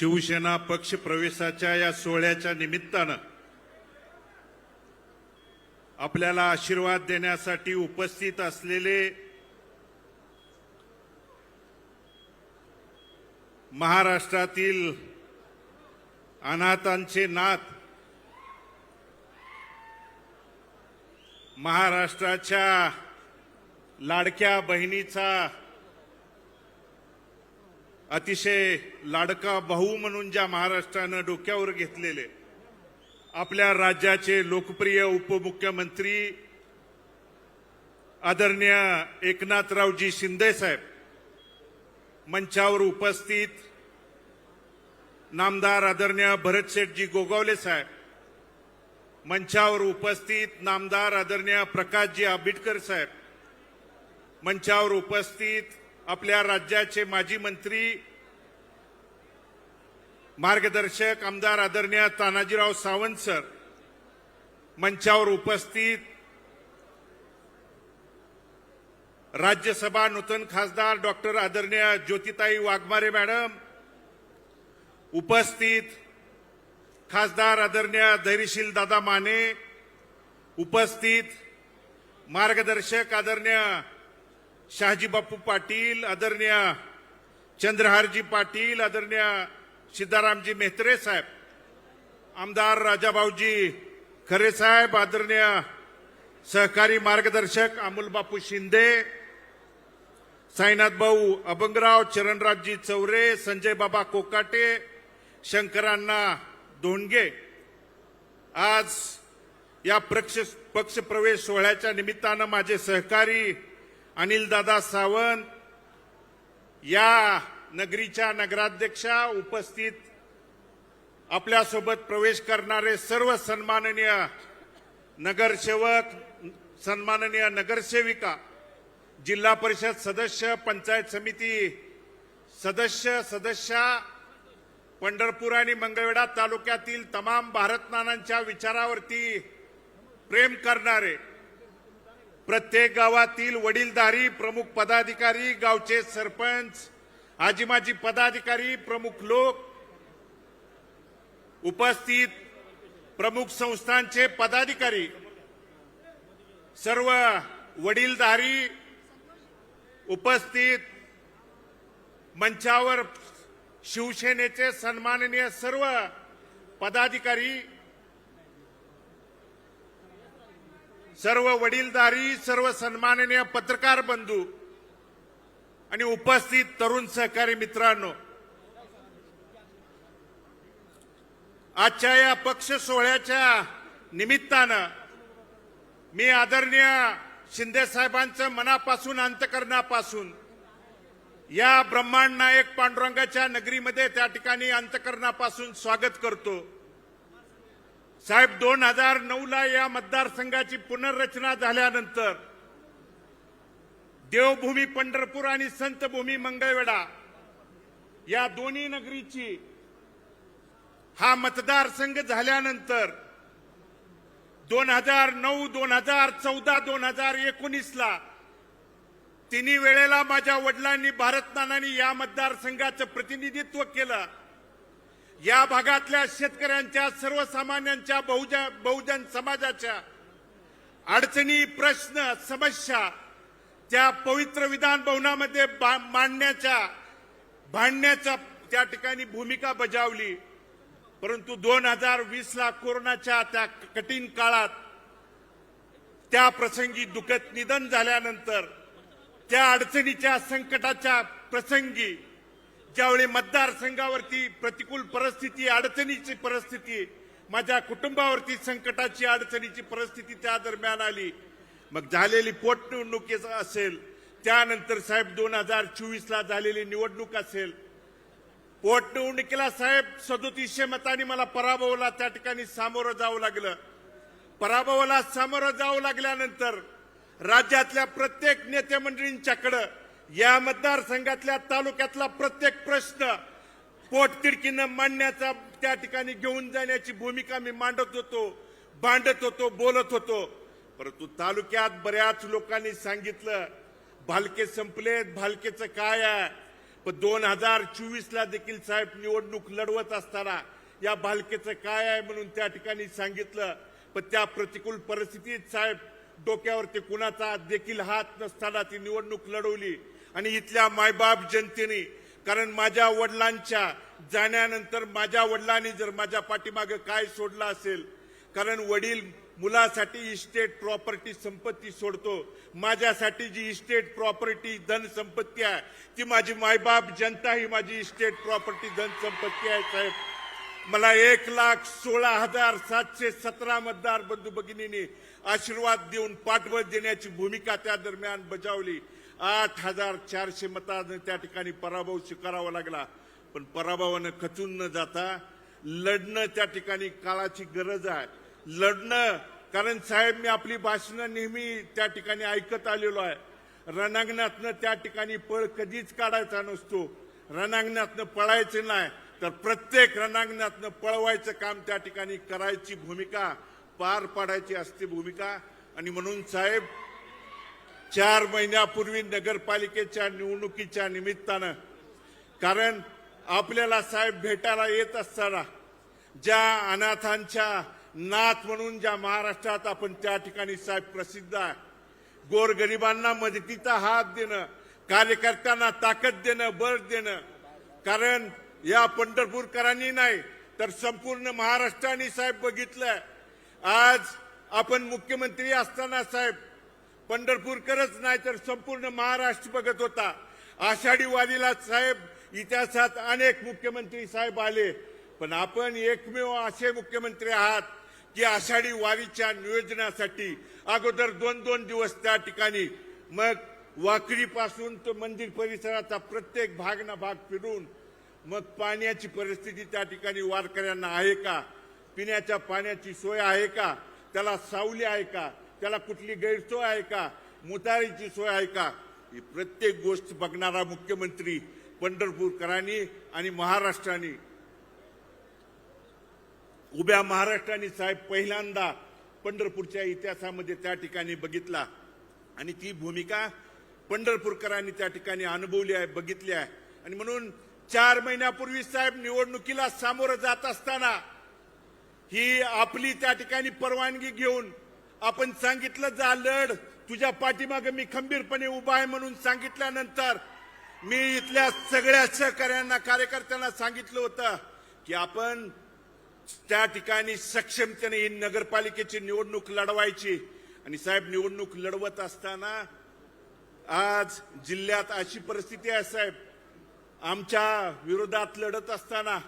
शिवसेना पक्ष प्रवेशाच्या या सोहळ्याच्या निमित्तानं आपल्याला आशीर्वाद देण्यासाठी उपस्थित असलेले महाराष्ट्रातील अनाथांचे नाथ, महाराष्ट्राच्या लाडक्या बहिणीचा अतिशय लाडका भाऊ म्हणून ज्या महाराष्ट्रानं डोक्यावर घेतलेले आपल्या राज्याचे लोकप्रिय उपमुख्यमंत्री आदरणीय एकनाथरावजी शिंदे साहेब, मंचावर उपस्थित नामदार आदरणीय भरतशेठजी गोगावले साहेब, मंचावर उपस्थित नामदार आदरणीय प्रकाशजी आंबेडकर साहेब, मंचावर उपस्थित आपल्या राज्याचे माजी मंत्री मार्गदर्शक आमदार आदरणीय तानाजीराव सावंत सर, मंचावर उपस्थित राज्यसभा नूतन खासदार डॉक्टर आदरणीय ज्योतिताई वाघमारे मॅडम, उपस्थित खासदार आदरणीय धैर्यशील दादा माने, उपस्थित मार्गदर्शक आदरणीय शहाजी बापू पाटील, आदरणीय चंद्रहारजी पाटील, आदरणीय सिद्धारामजी मेहत्रे साहेब, आमदार राजाभाऊजी खरे साहेब, आदरणीय सहकारी मार्गदर्शक अमोल बापू शिंदे, साईनाथ भाऊ अभंगराव, चरणराजजी चौरे, संजय बाबा कोकाटे, शंकरांना धोंडगे, आज या पक्ष प्रवेश सोहळ्याच्या निमित्तानं माझे सहकारी अनिलदादा सावंत, या नगरीच्या नगराध्यक्षा, उपस्थित आपल्यासोबत प्रवेश करणारे सर्व सन्माननीय नगरसेवक, सन्माननीय नगरसेविका, जिल्हा परिषद सदस्य, पंचायत समिती सदस्या, पंढरपूर आणि मंगळवेढा तालुक्यातील तमाम भारत नानांच्या विचारावरती प्रेम करणारे, प्रत्येक गावातील वडीलधारी प्रमुख पदाधिकारी, गावचे सरपंच, आजी माजी पदाधिकारी, प्रमुख लोक, उपस्थित प्रमुख संस्थांचे पदाधिकारी, सर्व वडीलधारी, उपस्थित मंचावर शिवसेनेचे सन्माननीय सर्व पदाधिकारी, सर्व वडीलधारी, सर्व सन्माननीय पत्रकार बंधू आणि उपस्थित तरुण सहकारी मित्रांनो, आजच्या या पक्ष सोहळ्याच्या निमित्तानं मी आदरणीय शिंदे साहेबांचं मनापासून, अंतकरणापासून या ब्रह्मांड नायक पांडुरंगाच्या नगरीमध्ये त्या ठिकाणी अंतकरणापासून स्वागत करतो. साहेब, 2009ला या मतदारसंघाची पुनर्रचना झाल्यानंतर देवभूमी पंढरपूर आणि संतभूमी मंगळवेढा या दोन्ही नगरीची हा मतदारसंघ झाल्यानंतर 2009, 2014, 2019ला तिन्ही वेळेला माझ्या वडिलांनी, भारत नानांनी या मतदारसंघाचं प्रतिनिधित्व केलं. या भागातल्या शेतकऱ्यांच्या, सर्वसामान्यांच्या, बहुजन समाजाच्या अडचणी, प्रश्न, समस्या त्या पवित्र विधान भवनामध्ये भांडण्याच्या त्या ठिकाणी भूमिका बजावली. परंतु 2020ला कोरोनाच्या त्या कठीण काळात, त्या प्रसंगी दुःखद निधन झाल्यानंतर, त्या अडचणीच्या, संकटाच्या प्रसंगी ज्यावेळी मतदारसंघावरती प्रतिकूल परिस्थिती, अडचणीची परिस्थिती, माझ्या कुटुंबावरती संकटाची, अडचणीची परिस्थिती त्या दरम्यान आली. मग झालेली पोटनिवडणूक असेल, त्यानंतर साहेब 2024ला झालेली निवडणूक असेल, पोटनिवडणुकीला साहेब 3700 मतांनी मला पराभवाला त्या ठिकाणी सामोरं जावं लागलं. पराभवाला सामोरं जावं लागल्यानंतर राज्यातल्या प्रत्येक नेते मंडळींच्याकडे या मतदारसंघातल्या, तालुक्यातला प्रत्येक प्रश्न पोटतिडकीनं मांडण्याचा, त्या ठिकाणी घेऊन जाण्याची भूमिका मी मांडत होतो, भांडत होतो, बोलत होतो. परंतु तालुक्यात बऱ्याच लोकांनी सांगितलं, भालके संपलेत, भालकेचं काय आहे, पण 2024ला देखील साहेब निवडणूक लढवत असताना या भालकेचं काय आहे म्हणून त्या ठिकाणी सांगितलं. पण त्या प्रतिकूल परिस्थितीत साहेब डोक्यावरती कुणाचा देखील हात नसताना ती निवडणूक लढवली आणि इथल्या मायबाप जनतेने, कारण माझ्या वडिलांच्या जाण्यानंतर माझ्या वडिलांनी जर माझ्या पाठीमागे काय सोडलं असेल, कारण वडील मुलासाठी इस्टेट प्रॉपर्टी संपत्ती सोडतो, माझ्यासाठी जी इस्टेट प्रॉपर्टी धन संपत्ती आहे ती माझी मायबाप जनता ही माझी इस्टेट प्रॉपर्टी धन संपत्ती आहे. साहेब मला 1,16,717 मतदार बंधू भगिनींनी आशीर्वाद देऊन पाठबळ देण्याची भूमिका त्या दरम्यान बजावली. 8,400 मतांनी त्या ठिकाणी पराभव स्वीकारावा लागला. पण पराभवानं खचून न जाता लढणं त्या ठिकाणी काळाची गरज आहे. लढणं, कारण साहेब मी आपली भाषणं नेहमी त्या ठिकाणी ऐकत आलेलो आहे. रणांगणातनं त्या ठिकाणी पळ कधीच काढायचा नसतो, रणांगणातनं पळायचं नाही तर प्रत्येक रणांगणातनं पळवायचं काम त्या ठिकाणी करायची भूमिका, पार पाडायची असते भूमिका. आणि म्हणून साहेब 4 महिन्यापूर्वी नगरपालिकेच्या निवडणुकीच्या निमित्तानं, कारण आपल्याला साहेब भेटायला येत असताना ज्या अनाथांच्या नाथ म्हणून ज्या महाराष्ट्रात आपण त्या ठिकाणी साहेब प्रसिद्ध आहे, गोरगरिबांना मदतीचा हात देणं, कार्यकर्त्यांना ताकद देणं, बळ देणं, कारण या पंढरपूरकरांनी नाही तर संपूर्ण महाराष्ट्राने साहेब बघितलंय. आज आपण मुख्यमंत्री असताना साहेब पंढरपूरकरच नाही तर संपूर्ण महाराष्ट्र बघत होता. आषाढी वारीला साहेब इतिहासात अनेक मुख्यमंत्री साहेब आले, पण आपण एकमेव असे मुख्यमंत्री आहात की आषाढी वारीच्या नियोजनासाठी अगोदर 2-2 दिवस त्या ठिकाणी, मग वाकरीपासून तो मंदिर परिसराचा प्रत्येक भाग ना भाग फिरून, मग पाण्याची परिस्थिती त्या ठिकाणी वारकऱ्यांना आहे का, पिण्याच्या पाण्याची सोय आहे का, त्याला सावली आहे का, त्याला कुठली गैरसोय आहे का, मुतारीची सोय आहे का, ही प्रत्येक गोष्ट बघणारा मुख्यमंत्री पंढरपूरकरांनी आणि महाराष्ट्राने, उभ्या महाराष्ट्राने साहेब पहिल्यांदा पंढरपूरच्या इतिहासामध्ये त्या ठिकाणी बघितला. आणि ती भूमिका पंढरपूरकरांनी त्या ठिकाणी अनुभवली आहे, बघितली आहे. आणि म्हणून 4 महिन्यापूर्वी साहेब निवडणुकीला सामोरं जात असताना ही आपली त्या ठिकाणी परवानगी घेऊन आपण सांगितलं, जा लढ, तुझ्या पाठीमागे मी खंबीरपणे उभा आहे म्हणून सांगितल्यानंतर मी इथल्या सगळ्या सहकार्यांना, कार्यकर्त्यांना सांगितलं होतं की आपण त्या ठिकाणी सक्षमतेने ही नगरपालिकेची निवडणूक लढवायची. आणि साहेब निवडणूक लढवत असताना आज जिल्ह्यात अशी परिस्थिती आहे साहेब, आमच्या विरोधात लढत असताना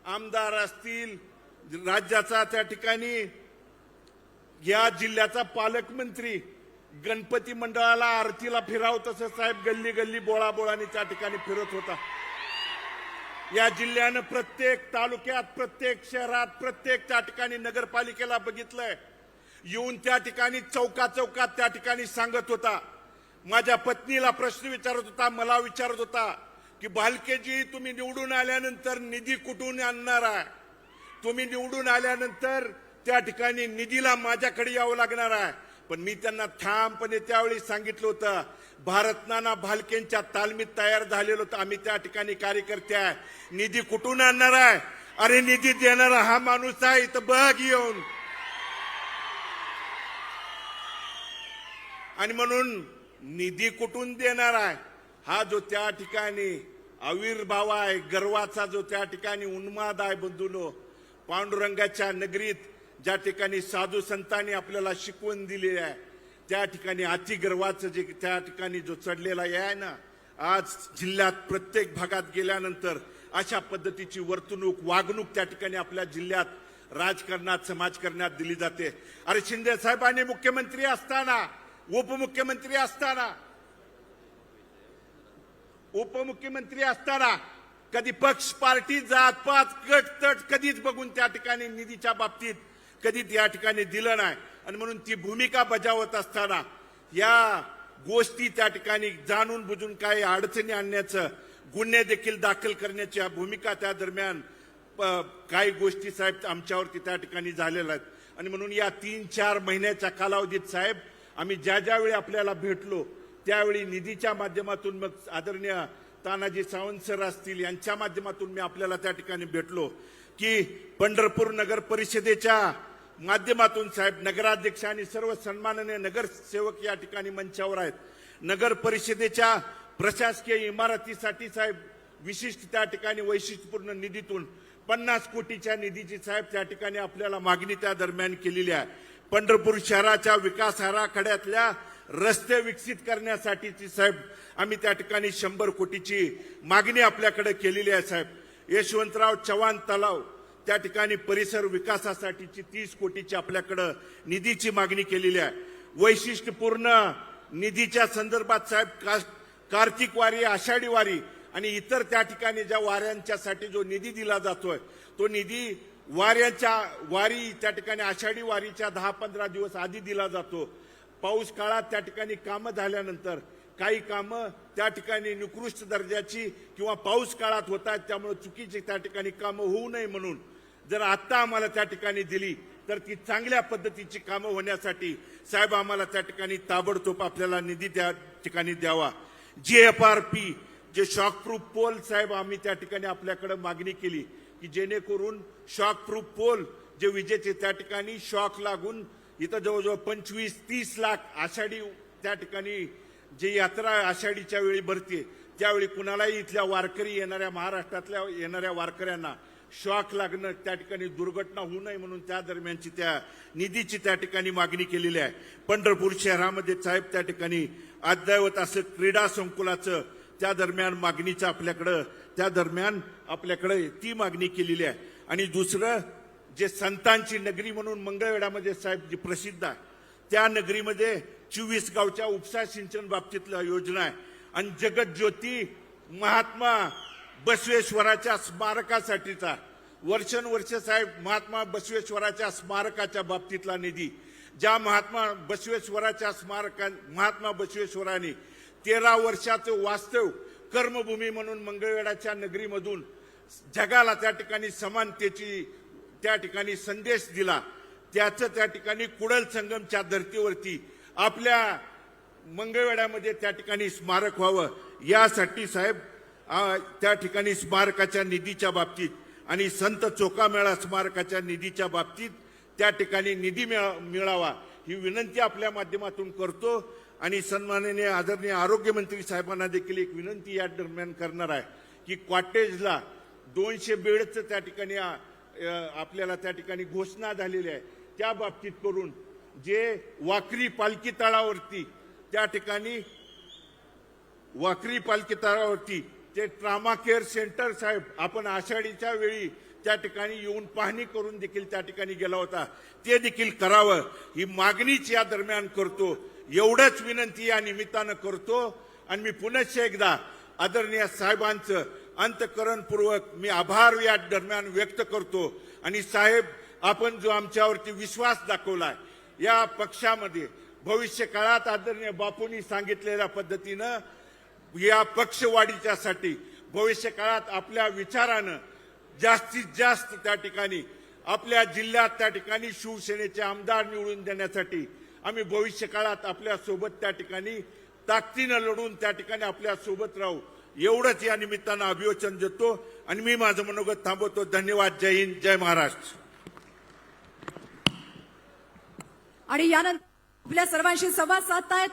आमदार असतील, राज्याचा त्या ठिकाणी या जिल्ह्याचा पालकमंत्री गणपती मंडळाला आरतीला फिराव तसं साहेब गल्ली गल्ली बोळाबोळाने त्या ठिकाणी फिरत होता. या जिल्ह्यानं प्रत्येक तालुक्यात, प्रत्येक शहरात, प्रत्येक त्या ठिकाणी नगरपालिकेला बघितलंय, येऊन त्या ठिकाणी चौकात त्या ठिकाणी सांगत होता. माझ्या पत्नीला प्रश्न विचारत होता, मला विचारत होता की भालकेजी तुम्ही निवडून आल्यानंतर निधी कुठून आणणार आहे, तुम्ही निवडून आल्यानंतर त्या ठिकाणी निधीला माझ्याकडे यावं लागणार आहे. पण मी त्यांना ठामपणे त्यावेळी सांगितलं होतं, भारत नाना भालकेंच्या तालमीत तयार झालेलो होतं आम्ही त्या ठिकाणी कार्यकर्ते आहे, निधी कुठून आणणार आहे, अरे निधी देणारा हा माणूस आहे इथं बघ येऊन. आणि म्हणून निधी कुठून देणार आहे हा जो त्या ठिकाणी आविर्भाव आहे, गर्वाचा जो त्या ठिकाणी उन्माद आहे बंधूनो, पांडुरंगाच्या नगरीत ज्या ठिकाणी साधू संतांनी आपल्याला शिकवण दिली आहे त्या ठिकाणी अतिगर्वाचं जे त्या ठिकाणी जो चढलेला आहे ना, आज जिल्ह्यात प्रत्येक भागात गेल्यानंतर अशा पद्धतीची वर्तणूक, वागणूक त्या ठिकाणी आपल्या जिल्ह्यात राजकारणात, समाजकारणात दिली जाते. अरे शिंदे साहेबांनी मुख्यमंत्री असताना, उपमुख्यमंत्री असताना कधी पक्ष, पार्टी, जात पात, गट तट कधीच बघून त्या ठिकाणी निधीच्या बाबतीत कधी त्या ठिकाणी दिलं नाही. आणि म्हणून ती भूमिका बजावत असताना या गोष्टी त्या ठिकाणी जाणून बुजून काही अडचणी आणण्याचं, गुन्हे देखील दाखल करण्याची भूमिका त्या दरम्यान काही गोष्टी साहेब आमच्यावरती त्या ठिकाणी झालेल्या आहेत. आणि म्हणून या 3-4 महिन्याच्या कालावधीत साहेब आम्ही ज्या ज्यावेळी आपल्याला भेटलो त्यावेळी निधीच्या माध्यमातून, मग आदरणीय तानाजी सावंत सर असतील यांच्या माध्यमातून मी आपल्याला त्या ठिकाणी भेटलो की पंढरपूर नगर परिषदेच्या माध्यमातून साहेब नगराध्यक्ष आणि सर्व सन्माननीय नगरसेवक या ठिकाणी मंचावर आहेत. नगर परिषदेच्या प्रशासकीय इमारतीसाठी साहेब विशिष्ट त्या ठिकाणी वैशिष्ट्यपूर्ण निधीतून 50 कोटीच्या निधीची साहेब त्या ठिकाणी आपल्याला मागणी त्या दरम्यान केलेली आहे. पंढरपूर शहराच्या विकास आराखड्यातल्या रस्ते विकसित करण्यासाठीची साहेब आम्ही त्या ठिकाणी 100 कोटीची मागणी आपल्याकडे केलेली आहे साहेब. यशवंतराव चव्हाण तलाव त्या ठिकाणी परिसर विकासासाठीची 30 कोटीची आपल्याकडे निधीची मागणी केलेली आहे. वैशिष्ट्यपूर्ण निधीच्या संदर्भात साहेब कार्तिक वारी, आषाढी वारी आणि इतर त्या ठिकाणी ज्या वाऱ्यांच्यासाठी जो निधी दिला जातोय तो निधी वारी त्या ठिकाणी आषाढी वारीच्या 10-15 दिवस आधी दिला जातो. पाऊस काळात त्या ठिकाणी कामं झाल्यानंतर काही कामं त्या ठिकाणी निकृष्ट दर्जाची किंवा पाऊस काळात होत आहेत, त्यामुळे चुकीची त्या ठिकाणी कामं होऊ नये म्हणून जर आत्ता आम्हाला त्या ठिकाणी दिली तर ती चांगल्या पद्धतीची कामं होण्यासाठी साहेब आम्हाला त्या ठिकाणी ताबडतोब आपल्याला निधी त्या ठिकाणी द्यावा. GFRP जे शॉकप्रूफ पोल साहेब आम्ही त्या ठिकाणी आपल्याकडे मागणी केली की जेणेकरून शॉकप्रूफ पोल जे विजेचे त्या ठिकाणी शॉक लागून इथं जवळजवळ 25-30 लाख आषाढी त्या ठिकाणी जी यात्रा आषाढीच्या वेळी भरते त्यावेळी कुणालाही इथल्या वारकरी येणाऱ्या महाराष्ट्रातल्या येणाऱ्या वारकऱ्यांना शॉक लागणं त्या ठिकाणी दुर्घटना होऊ नये म्हणून त्या दरम्यानची त्या निधीची त्या ठिकाणी मागणी केलेली आहे. पंढरपूर शहरामध्ये साहेब त्या ठिकाणी अद्ययावत असं क्रीडा संकुलाचं त्या दरम्यान मागणीचं आपल्याकडे ती मागणी केलेली आहे. आणि दुसरं जे संतांची नगरी म्हणून मंगळवेढ्यामध्ये साहेब जी प्रसिद्ध आहे त्या नगरीमध्ये 24 गावच्या उपसा सिंचन बाबतीतल्या योजना आहे आणि जगज्योती महात्मा बसवेश्वराच्या स्मारकासाठीचा वर्षानुवर्ष साहेब महात्मा बसवेश्वराच्या स्मारकाच्या बाबतीतला निधी ज्या महात्मा बसवेश्वरांनी 13 वर्षाचं वास्तव कर्मभूमी म्हणून मंगळवेढ्याच्या नगरीमधून जगाला त्या ठिकाणी समानतेची त्या ठिकाणी संदेश दिला, त्याचं त्या ठिकाणी कुडल संगमच्या धर्तीवरती आपल्या मंगळवेढ्यामध्ये त्या ठिकाणी स्मारक व्हावं यासाठी साहेब त्या ठिकाणी स्मारकाच्या निधीच्या बाबतीत आणि संत चोखामेळा स्मारकाच्या निधीच्या बाबतीत त्या ठिकाणी निधी मिळावा ही विनंती आपल्या माध्यमातून करतो. आणि सन्माननीय आदरणीय आरोग्यमंत्री साहेबांना देखील एक विनंती या दरम्यान करणार आहे की कॉटेजला 200 बेडचं त्या ठिकाणी आपल्याला त्या ठिकाणी घोषणा झालेली आहे त्या बाबतीत करून जे वाकरी पालखी तळावरती त्या ठिकाणी ते ट्रामा केअर सेंटर साहेब आपण आषाढीच्या वेळी त्या ठिकाणी येऊन पाहणी करून देखील त्या ठिकाणी गेला होता, ते देखील करावं ही मागणीच या दरम्यान करतो. एवढंच विनंती या निमित्तानं करतो आणि मी पुनश्च एकदा आदरणीय साहेबांचं अंतःकरणपूर्वक मी आभार या दरम्यान व्यक्त करतो. आणि साहेब आपण जो आमच्यावरती विश्वास दाखवलाय या पक्षामध्ये भविष्य काळात आदरणीय बापूंनी सांगितलेल्या पद्धतीनं या पक्षवाढीच्यासाठी भविष्य काळात आपल्या विचारानं जास्तीत जास्त त्या ठिकाणी आपल्या जिल्ह्यात त्या ठिकाणी शिवसेनेचे आमदार निवडून देण्यासाठी आम्ही भविष्य काळात आपल्या सोबत त्या ठिकाणी ताकदीनं लढून त्या ठिकाणी आपल्या सोबत राहू एवढंच या निमित्तानं अभिवचन देतो आणि मी माझं मनोगत थांबवतो. धन्यवाद. जय हिंद, जय महाराष्ट्र. आणि यानंतर आपल्या सर्वांशी संवाद साधतायत